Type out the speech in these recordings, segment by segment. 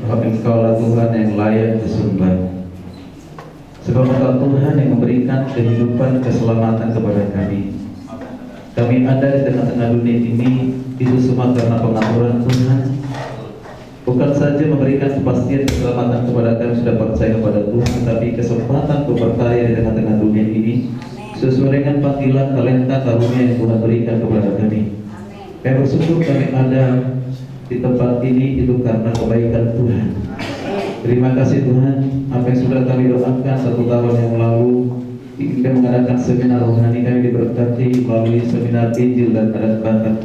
Sebab Engkaulah Tuhan yang layak disembah. Sebab Engkau Tuhan yang memberikan kehidupan, keselamatan kepada kami. Kami ada di tengah-tengah dunia ini, itu semua karena pengaturan Tuhan. Bukan saja memberikan kepastian keselamatan kepada kami sudah percaya kepada Tuhan, tetapi kesempatan untuk berkarya di tengah-tengah dunia ini sesuai dengan panggilan talenta karunia yang Tuhan berikan kepada kami. Kami bersyukur kami ada di tempat ini itu karena kebaikan Tuhan. Terima kasih Tuhan, apa yang sudah kami doakan 1 tahun yang lalu kita mengadakan seminar rohani, kami diberkati melalui seminar Injil dan adat bakat.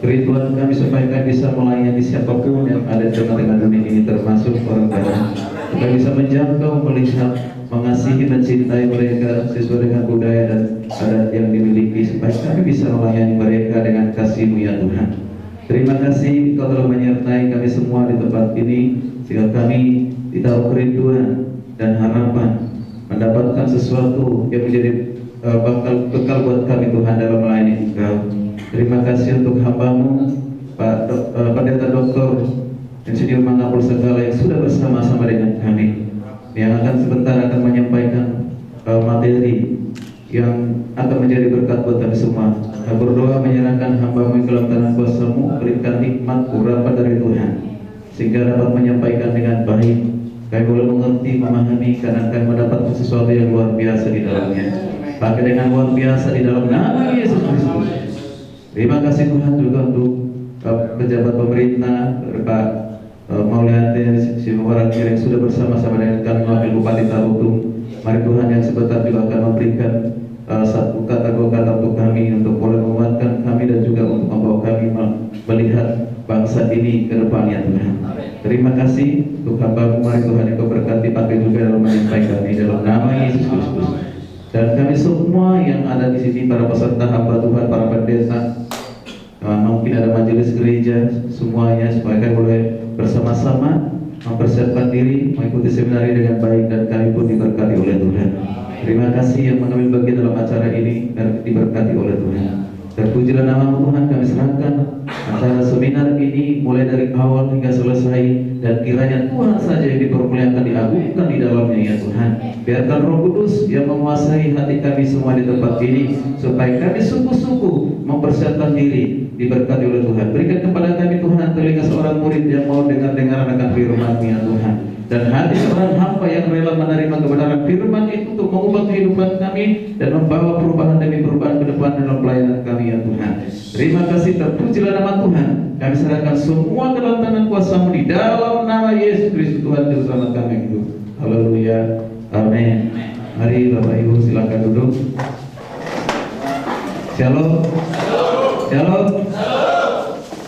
Kerinduan kami supaya kami bisa melayani siapapun yang ada di tengah-tengah dunia ini, termasuk orang Barat, supaya bisa menjangkau, melihat, mengasihi, mencintai mereka sesuai dengan budaya dan adat yang dimiliki, supaya kami bisa melayani mereka dengan kasih-Mu ya Tuhan. Terima kasih Kau telah menyertai kami semua di tempat ini, sehingga kami ditaruh kerinduan dan harapan mendapatkan sesuatu yang menjadi bekal buat kami Tuhan dalam melayani Engkau. Terima kasih untuk hamba-Mu Pak Pendeta Dr. Insinyur Mangapul Segala yang sudah bersama-sama dengan kami, yang akan sebentar akan menyampaikan materi yang akan menjadi berkat buat kami semua. Kami berdoa menyerahkan hamba-Mu ke dalam tangan kuasa-Mu, berikan hikmat urapan dari Tuhan sehingga dapat menyampaikan dengan baik. Kami boleh mengerti, memahami, karena kami mendapatkan sesuatu yang luar biasa di dalamnya. Pakai dengan luar biasa di dalam nama Yesus Kristus. Terima kasih Tuhan juga untuk pejabat pemerintah, Pak Maulianti Sinuwaran yang sudah bersama-sama dengan kami, Wakil Bupati Tarutung. Mari Tuhan yang sebentar juga akan memberikan satu kata dua kata untuk kami, untuk boleh menguatkan kami dan juga untuk membawa kami melihat bangsa ini ke depannya Tuhan. Terima kasih untuk hamba-Mu, mari Tuhan yang Kau berkati, pakai juga dalam menyampaikan kami dalam nama Yesus Kristus. Dan kami semua yang ada di sini, para peserta hamba Tuhan, para pendeta, mungkin ada majelis gereja, semuanya supaya kami boleh bersama-sama mempersiapkan diri mengikuti seminar ini dengan baik, dan kami pun diberkati oleh Tuhan. Terima kasih yang mengambil bagian dalam acara ini dan diberkati oleh Tuhan. Terpujilah nama-Mu Tuhan, kami serahkan acara seminar ini mulai dari awal hingga selesai, dan kiranya Tuhan saja yang dipermuliakan, diagungkan di dalamnya ya Tuhan. Biarkan Roh Kudus yang menguasai hati kami semua di tempat ini, supaya kami sungguh-sungguh mempersiapkan diri, diberkati oleh Tuhan. Berikan kepada kami Tuhan telinga seorang murid yang mau dengar-dengar akan firman-Mu ya Tuhan, dan hati seorang hamba yang rela menerima kebenaran firman itu untuk mengubah kehidupan kami dan membawa perubahan demi perubahan ke depan dalam pelayanan kami ya Tuhan. Terima kasih, terpujilah nama Tuhan. Kami serahkan semua ke dalam tangan kuasa-Mu di dalam nama Yesus Kristus Tuhan Juru Selamat kami itu. Haleluya, amin. Mari Bapak Ibu silakan duduk. Shalom. Shalom.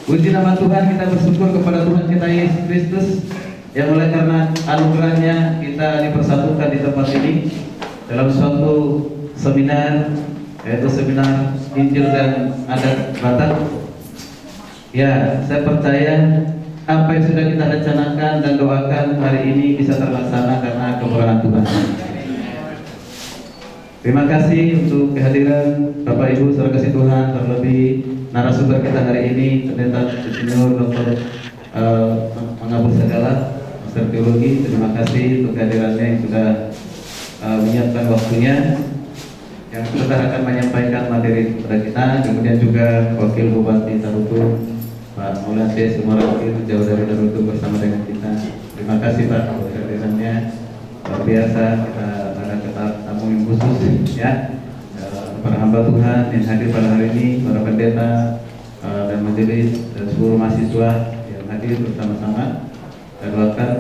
Puji nama Tuhan, kita bersyukur kepada Tuhan kita Yesus Kristus yang oleh karena anugerahnya kita dipersatukan di tempat ini dalam suatu seminar, yaitu seminar Injil dan Adat Batak. Ya, saya percaya apa yang sudah kita rencanakan dan doakan hari ini bisa terlaksana karena kemurahan Tuhan. Terima kasih untuk kehadiran Bapak Ibu saudara kasih Tuhan, terlebih narasumber kita hari ini Pendeta Insinyur Dr. Mangapul Segala, Master Teologi. Terima kasih untuk kehadirannya yang sudah menyiapkan waktunya, yang sebentar akan menyampaikan materi kepada kita. Kemudian juga Wakil Bupati Tarutung Pak Maulianti Sinuwaran jauh dari Tarutung bersama dengan kita. Terima kasih Pak untuk kehadirannya. Luar biasa, kita ada tamu yang khusus ya, para hamba Tuhan yang hadir pada hari ini, para pendeta dan majelis dan seluruh mahasiswa yang hadir bersama-sama. Dan bahkan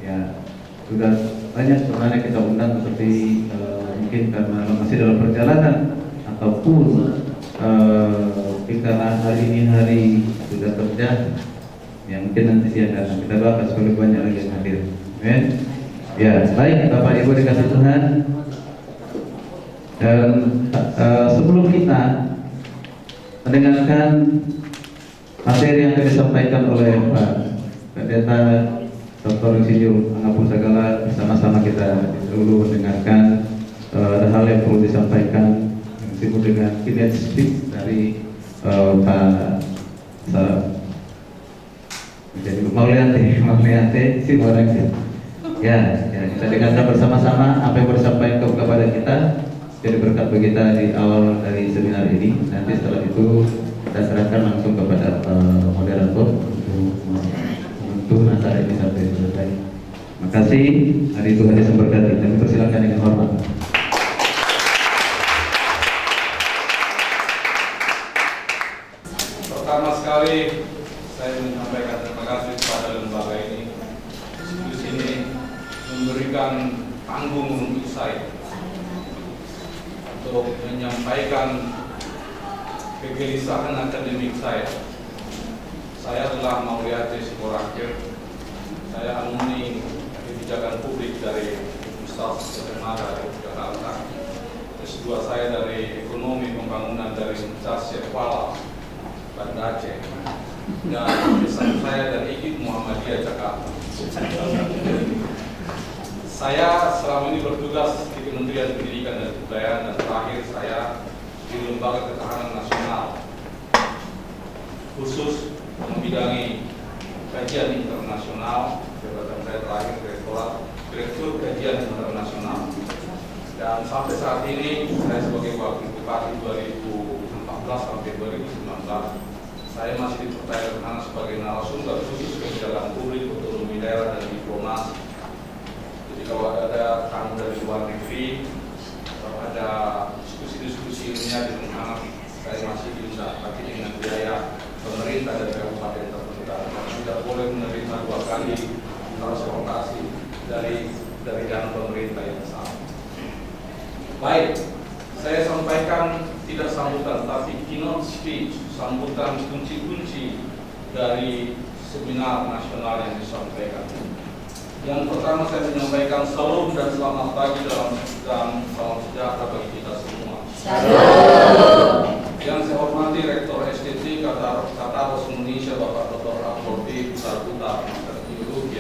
ya sudah banyak sebenarnya kita undang, seperti mungkin karena masih dalam perjalanan ataupun karena hari ini hari sudah kerja, ya mungkin nanti siang datang. Kita doakan supaya banyak lagi yang hadir. Amin. Ya, baik Bapak Ibu dikasih Tuhan. Dan sebelum kita mendengarkan materi yang akan disampaikan oleh Pak Pendeta Dr. Insinyur Mangapul Segala, bersama-sama kita dulu mendengarkan ada hal yang perlu disampaikan yang disebut dengan keynote speech dari Pak jadi Mauliante si orang itu. Ya, kita dengarkan bersama-sama apa yang bersampaikan kepada kita. Jadi berkat bagi kita di awal dari seminar ini. Nanti setelah itu kita serahkan langsung kepada moderator untuk acara ini sampai selesai. Terima kasih. Hari Tuhan Yesus memberkati. Kami persilakan dengan hormat. Pertama sekali saya menyampaikan terima kasih kepada lembaga ini di sini memberikan panggung untuk saya untuk menyampaikan kegelisahan akademik saya. Saya adalah Mauliante Simorakir. Saya alumni kebijakan publik dari Universitas Erlangga Jakarta. S2 saya dari ekonomi pembangunan dari Universitas Kuala Banda Aceh. Dan S1 saya dari IKIP Muhammadiyah Jakarta. Saya selama ini bertugas di Kementerian Pendidikan dan Kebudayaan dan terakhir saya di Lembaga Ketahanan Nasional, khusus membidangi kajian internasional. Jabatan saya terakhir Direktur Kajian Internasional. Dan sampai saat ini saya sebagai Wakil Bupati 2014 sampai 2019, saya masih dipercayakan sebagai narasumber khusus kebijakan publik, otonomi daerah dan diplomasi. Jadi kalau ada tamu dari luar negeri, kalau ada diskusi-diskusi ilmiah di rumah, saya masih diundang, tapi dengan biaya pemerintah dan kabupaten tertentu. Karena tidak boleh menerima 2 kali transportasi dari dana pemerintah yang sama. Baik, saya sampaikan tidak sambutan, tapi keynote speech, sambutan kunci-kunci dari seminar nasional yang disampaikan. Yang pertama saya menyampaikan salam dan selamat pagi dan salam sejahtera bagi kita semua. Salam. Yang saya hormati Rektor STT Kataros Indonesia Bapak Dr. Abdul Sarputa, Master Teologi,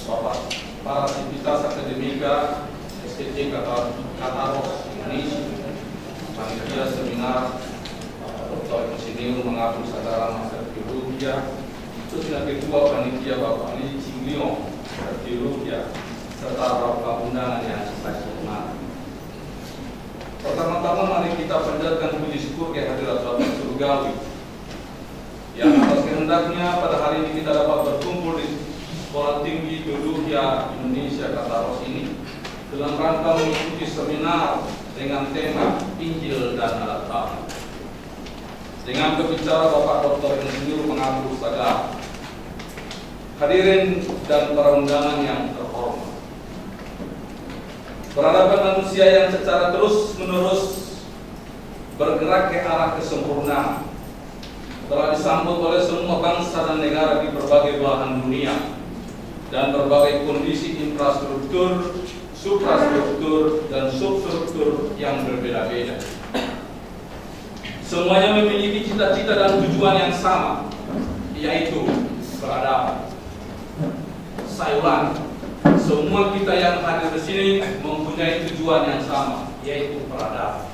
Bapak para aktivitas akademika STT Kataros Indonesia, panitia seminar Dr. Insinyur Mengaku Sadara Master Teologi, khususnya ketua panitia Bapak Ali Cinglio Teologi, serta beberapa undangan yang saya hormati. Pertama-tama mari kita panjatkan puji syukur kehadirat Bapa Surgawi yang atas kehendaknya pada hari ini kita dapat berkumpul di Sekolah Tinggi Teologi Indonesia Kataros ini dalam rangka mengikuti seminar dengan tema Injil dan Alat Bapa dengan berbicara Bapak Dr. Insinyur Mengaku Sadara. Hadirin dan para undangan yang terhormat, peradaban manusia yang secara terus-menerus bergerak ke arah kesempurnaan telah disambut oleh semua bangsa dan negara di berbagai belahan dunia dan berbagai kondisi infrastruktur, suprastruktur, dan substruktur yang berbeda-beda. Semuanya memiliki cita-cita dan tujuan yang sama, yaitu peradaban. Saya ulangi, semua kita yang hadir di sini mempunyai tujuan yang sama, yaitu peradaban.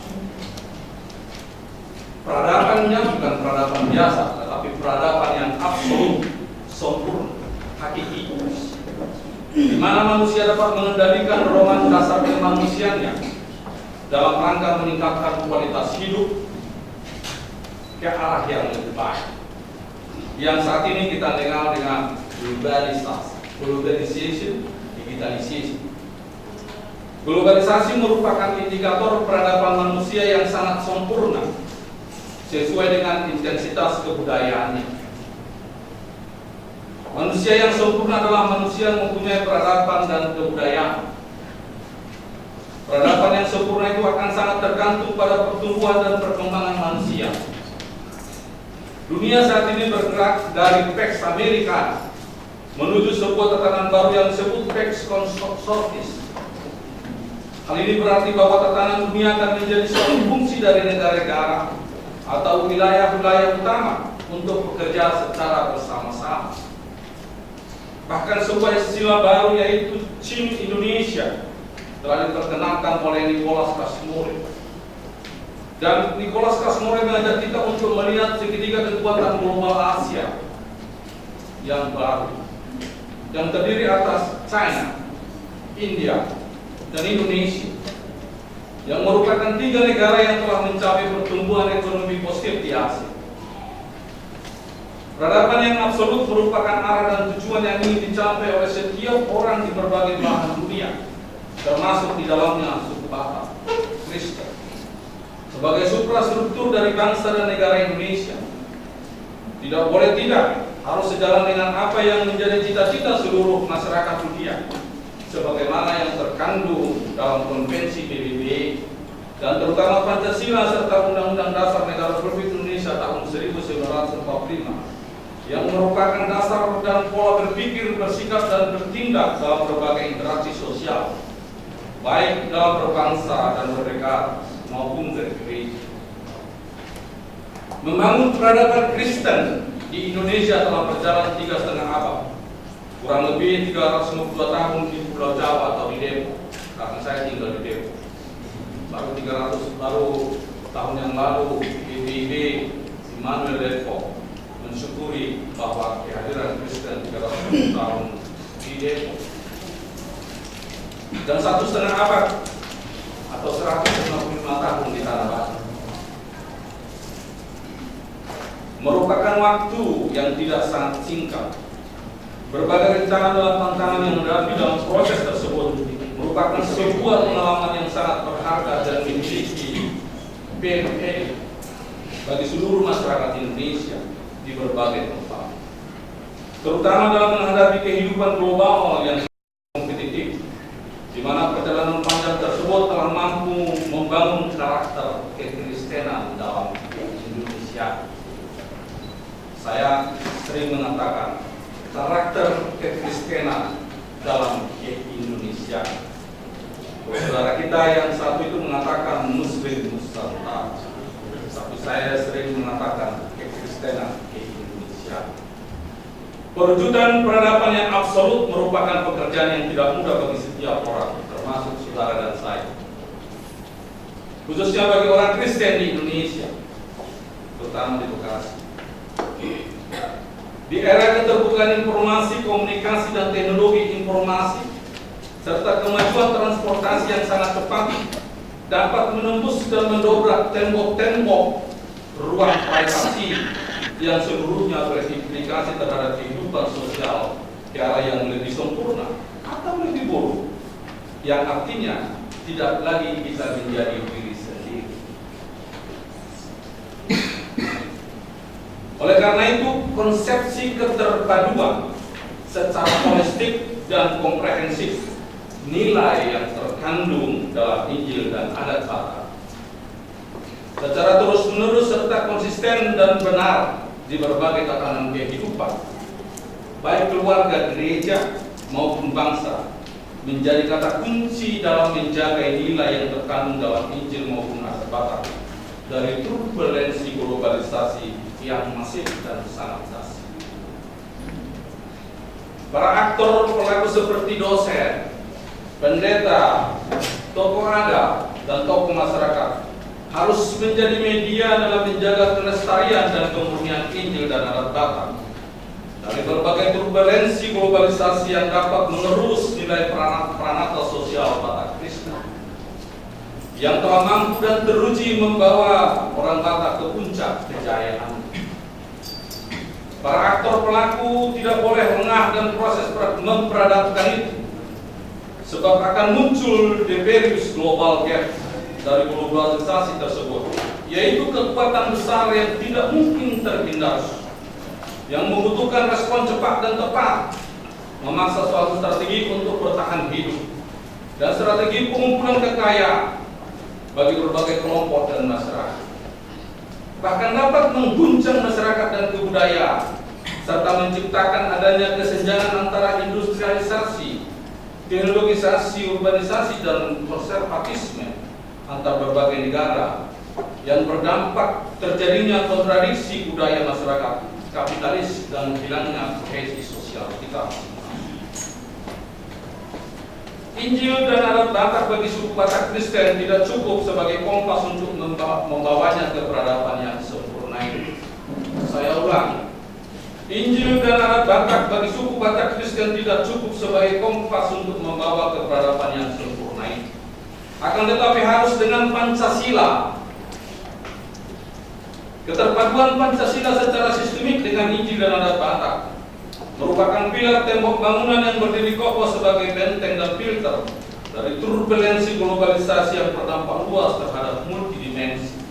Peradabannya bukan peradaban biasa, tetapi peradaban yang absolut, sempurna, hakiki, di mana manusia dapat mengendalikan dorongan dasar kemanusiaannya dalam rangka meningkatkan kualitas hidup ke arah yang lebih baik. Yang saat ini kita dengar dengan globalisation, digitalisasi. Globalisasi merupakan indikator peradaban manusia yang sangat sempurna sesuai dengan intensitas kebudayaannya. Manusia yang sempurna adalah manusia yang mempunyai peradaban dan kebudayaan. Peradaban yang sempurna itu akan sangat tergantung pada pertumbuhan dan perkembangan manusia. Dunia saat ini bergerak dari Pax America menuju sebuah tatanan baru yang disebut Pax Consortis. Hal ini berarti bahwa tatanan dunia akan menjadi suatu fungsi dari negara-negara atau wilayah-wilayah utama untuk bekerja secara bersama-sama. Bahkan sebuah istilah baru yaitu Chin Indonesia telah diperkenalkan oleh Nicholas Kasmore. Dan Nicholas Kasmore mengajak kita untuk melihat segitiga kekuatan global Asia. yang baru yang terdiri atas China, India, dan Indonesia, yang merupakan 3 negara yang telah mencapai pertumbuhan ekonomi positif di Asia. Peradaban yang absolut merupakan arah dan tujuan yang ingin dicapai oleh setiap orang di berbagai belahan dunia, termasuk di dalamnya suku Batak, Kristen. Sebagai suprastruktur dari bangsa dan negara Indonesia, tidak boleh tidak harus sejalan dengan apa yang menjadi cita-cita seluruh masyarakat dunia, sebagaimana yang terkandung dalam Konvensi PBB dan terutama Pancasila serta Undang-Undang Dasar Negara Republik Indonesia tahun 1945 yang merupakan dasar dan pola berpikir, bersikap, dan bertindak dalam berbagai interaksi sosial, baik dalam berbangsa dan bernegara maupun bergereja. Membangun peradaban Kristen di Indonesia telah berjalan 3,5 abad, kurang lebih 352 tahun di Pulau Jawa atau di Depok, karena saya tinggal di Depok. Baru tahun yang lalu PBB Immanuel Depok mensyukuri bahwa kehadiran Kristen 300 tahun di Depok. Dan 1,5 abad atau 155 tahun di Tanah Batak merupakan waktu yang tidak sangat singkat. Berbagai rencana dalam tantangan yang menghadapi dalam proses tersebut merupakan sebuah pengalaman yang sangat berharga dan memiliki benefit bagi seluruh masyarakat Indonesia di berbagai tempat, terutama dalam menghadapi kehidupan global yang kompetitif, di mana perjalanan panjang tersebut telah mampu membangun karakter kekristenan dalam Indonesia. Saya sering mengatakan karakter kekristenan dalam Indonesia. Saudara kita yang satu itu mengatakan Muslim Nusantara, tapi saya sering mengatakan kekristenan Indonesia. Perwujudan peradaban yang absolut merupakan pekerjaan yang tidak mudah bagi setiap orang, termasuk saudara dan saya, khususnya bagi orang Kristen di Indonesia, terutama di Bekasi. Di era keterbukaan informasi, komunikasi, dan teknologi informasi, serta kemajuan transportasi yang sangat cepat, dapat menembus dan mendobrak tembok-tembok ruang privasi yang seluruhnya berimplikasi terhadap kehidupan sosial ke arah yang lebih sempurna atau lebih buruk, yang artinya tidak lagi bisa menjadi diri sendiri. Oleh karena itu, konsepsi keterpaduan secara holistik dan komprehensif nilai yang terkandung dalam Injil dan adat Batak secara terus-menerus serta konsisten dan benar di berbagai tatanan kehidupan, baik keluarga, gereja, maupun bangsa, menjadi kata kunci dalam menjaga nilai yang terkandung dalam Injil maupun adat Batak dari turbulensi globalisasi yang masif dan sangat dahsyat. Para aktor pelaku seperti dosen, pendeta, tokoh adat, dan tokoh masyarakat harus menjadi media dalam menjaga kelestarian dan kemurnian Injil dan adat Batak dari berbagai turbulensi globalisasi yang dapat mengerus nilai pranata sosial Batak Kristen yang telah mampu dan teruji membawa orang Batak ke puncak kejayaan. Para aktor pelaku tidak boleh lengah dan proses memperadaban itu, sebab akan muncul deberius global gap dari globalisasi tersebut, yaitu kekuatan besar yang tidak mungkin terhindar, yang membutuhkan respon cepat dan tepat, memaksa suatu strategi untuk bertahan hidup, dan strategi pengumpulan kekayaan bagi berbagai kelompok dan masyarakat. Bahkan dapat mengguncang masyarakat dan kebudayaan, serta menciptakan adanya kesenjangan antara industrialisasi, teknologisasi, urbanisasi, dan konservatisme antar berbagai negara yang berdampak terjadinya kontradiksi budaya masyarakat kapitalis dan hilangnya kohesi sosial kita. Injil dan adat Batak bagi suku Batak Kristen tidak cukup sebagai kompas untuk membawanya ke peradaban yang sempurna ini. Saya ulangi, Injil dan adat Batak bagi suku Batak Kristen tidak cukup sebagai kompas untuk membawa keberadaban yang sempurna ini. Akan tetapi harus dengan Pancasila. Keterpaduan Pancasila secara sistemik dengan Injil dan adat Batak merupakan pilar tembok bangunan yang berdiri kokoh sebagai benteng dan filter dari turbulensi globalisasi yang berdampak luas terhadap multidimensi,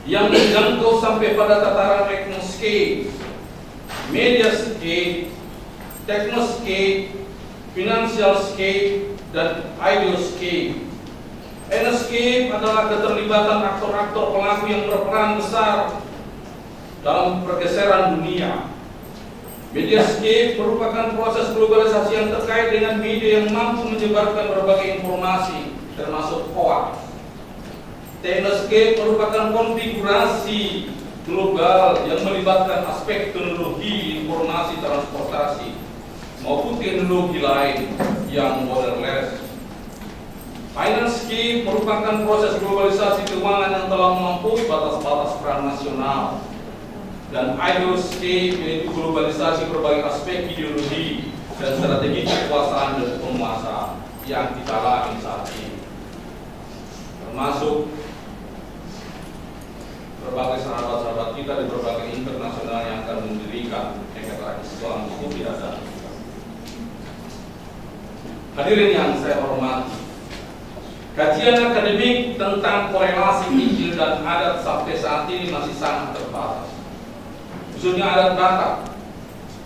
yang menjangkau sampai pada tataran teknoscape, mediascape, technoscape, financialscape, dan ideoscape. Enoscape adalah keterlibatan aktor-aktor pelaku yang berperan besar dalam pergeseran dunia. Mediascape merupakan proses globalisasi yang terkait dengan media yang mampu menyebarkan berbagai informasi, termasuk hoax. Technoscape merupakan konfigurasi global yang melibatkan aspek teknologi, informasi, transportasi, maupun teknologi lain yang borderless. Financescape merupakan proses globalisasi keuangan yang telah melampaui batas-batas peran nasional. Dan ideoscape yaitu globalisasi berbagai aspek ideologi dan strategi kekuasaan dan penguasa yang kita alami saat ini, termasuk berbagai sahabat-sahabat kita di berbagai internasional yang akan mendirikan negara Islam itu tidak ada. Hadirin yang saya hormati, kajian akademik tentang korelasi Injil dan adat sampai saat ini masih sangat terbatas. Khususnya adat Batak.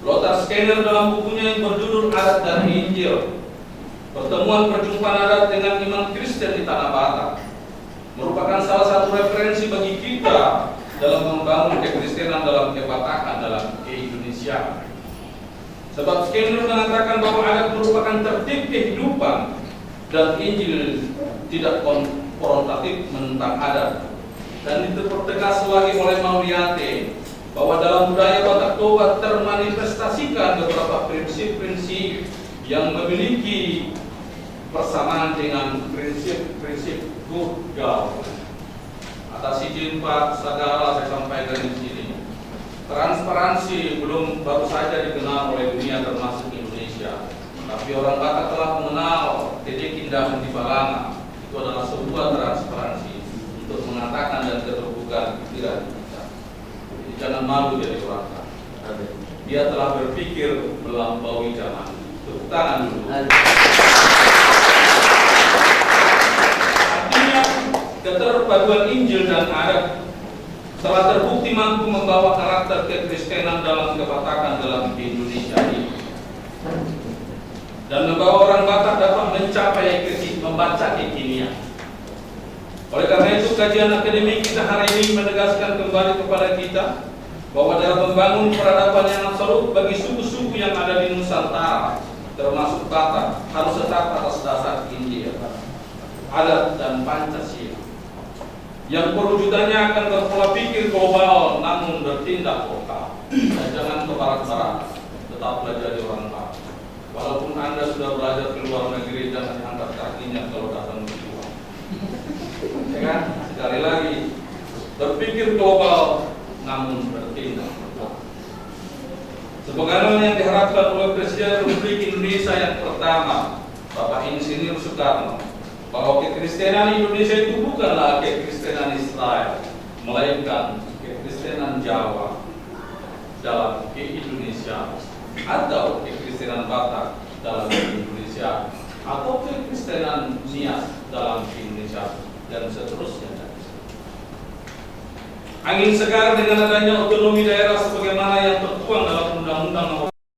Lothar Skinner dalam bukunya yang berjudul Adat dan Injil, pertemuan perjumpaan adat dengan iman Kristen di tanah Batak, merupakan salah satu referensi bagi kita dalam membangun kekristenan dalam kebatakan dalam Indonesia. Sebab Skinner mengatakan bahwa adat merupakan tertib kehidupan dan Injil tidak konfrontatif menentang adat. Dan dipertegas lagi oleh Mauliate bahwa dalam budaya Batak Toba termanifestasikan beberapa prinsip-prinsip yang memiliki persamaan dengan prinsip-prinsip good governance. Atas izin Pak Sagara saya sampaikan di sini. Transparansi belum baru saja dikenal oleh dunia termasuk Indonesia. Tapi orang Batak telah mengenal titik indah di Balanga. Itu adalah sebuah transparansi untuk mengatakan dan keterbukaan pikiran kita. Jadi jangan malu jadi orang Batak. Dia telah berpikir melampaui zaman. Tepuk tangan dulu. Artinya keterpaduan Injil dan adat telah terbukti mampu membawa karakter kekristenan dalam kebatakan dalam Indonesia ini, dan membawa orang Batak dapat mencapai membaca kekinian. Oleh karena itu, kajian akademik kita hari ini menegaskan kembali kepada kita bahwa dalam membangun peradaban yang absolut bagi suku-suku yang ada di Nusantara, termasuk Batak, harus tetap atas dasar Injil, adat, dan Pancasila. Yang perwujudannya akan berpola pikir global namun bertindak lokal. Dan jangan ke barat-barat, tetaplah jadi orang Batak. Walaupun Anda sudah belajar ke luar negeri, jangan angkat kakinya kalau datang ke luar. Ya kan? Sekali lagi, berpikir global namun bertindak lokal. Sebagaimana yang diharapkan oleh Presiden Republik Indonesia yang pertama, Bapak Insinyur Soekarno, bahwa kekristenan Indonesia itu bukanlah kekristenan Israel, melainkan kekristenan Jawa dalam Indonesia, atau kekristenan Batak dalam Indonesia, atau kekristenan Nias dalam Indonesia, dan seterusnya. Angin segar dengan adanya otonomi daerah sebagaimana yang tertuang dalam Undang-Undang Nomor